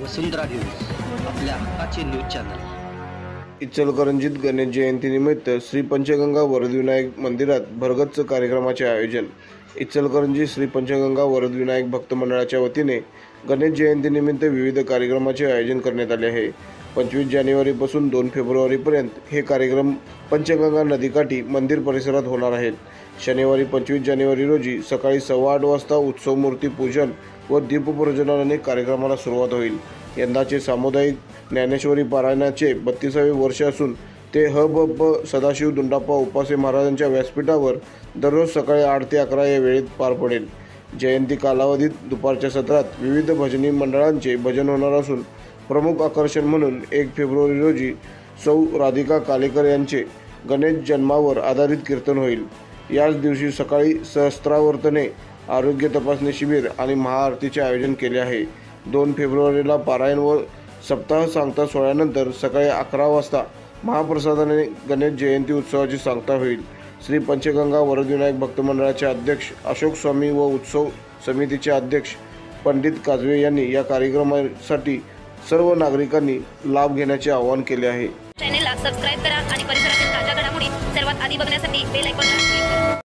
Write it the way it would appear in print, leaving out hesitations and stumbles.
वसुंधरा news, आपल्या हक्काचे news channel. इचलकरंजीत गणेश जयंतीनिमित्त श्री पंचगंगा वरदविनायक मंदिरात भरगच्च कार्यक्रमाचे आयोजन। इचलकरंजी श्री पंचगंगा वरदविनायक भक्त मंडळाच्या वतीने गणेश जयंतीनिमित्त विविध कार्यक्रमाचे आयोजन करण्यात आले आहे। 25 जानेवारीपासून 2 फेब्रुवारीपर्यंत हे कार्यक्रम पंचगंगा नदीकाठी मंदिर परिसरात होणार आहेत। शनिवारी 25 जानेवारी रोजी सकाळी 8:15 वाजता उत्सव मूर्ती पूजन व दीपप्रज्वलनाने कार्यक्रमाला सुरुवात होईल। यंदाचे सामुदायिक ज्ञानेश्वरी पारायणाचे 32वे वर्ष असून ते ह.ब.प. सदाशिव दुंडाप्पा उपासे महाराजांच्या व्यासपीठावर दररोज सकाळी 8 ते 11 या वेळेत पार पडेल। जयंती कालावधीत दुपारच्या सत्रात विविध भजनी मंडळांचे भजन होणार असून प्रमुख आकर्षण म्हणून 1 फेब्रुवारी रोजी सौ राधिका कालेकर यांचे गणेश जन्मावर आधारित कीर्तन होईल। याच दिवशी सकाळी सहस्त्रावर्तने, आरोग्य तपासणी शिबिर आणि महाआरतीचे आयोजन केले आहे। 2 फेब्रुवारीला पारायण व सप्ताह सांगता सोहळ्यानंतर सकाळी 11 वाजता महाप्रसादाने गणेश जयंती उत्सवाची सांगता होईल। श्री पंचगंगा वरदविनायक भक्त मंडळाचे अध्यक्ष अशोक स्वामी व उत्सव समितीचे अध्यक्ष पंडित काजवे यांनी या कार्यक्रमासाठी सर्व नागरिकांनी लाभ घेण्याचे आवाहन केले आहे। चॅनेलला सबस्क्राइब करा आणि परिसरातील ताज्या घडामोडी सर्वात आधी बघण्यासाठी बेल आयकॉनला क्लिक करा।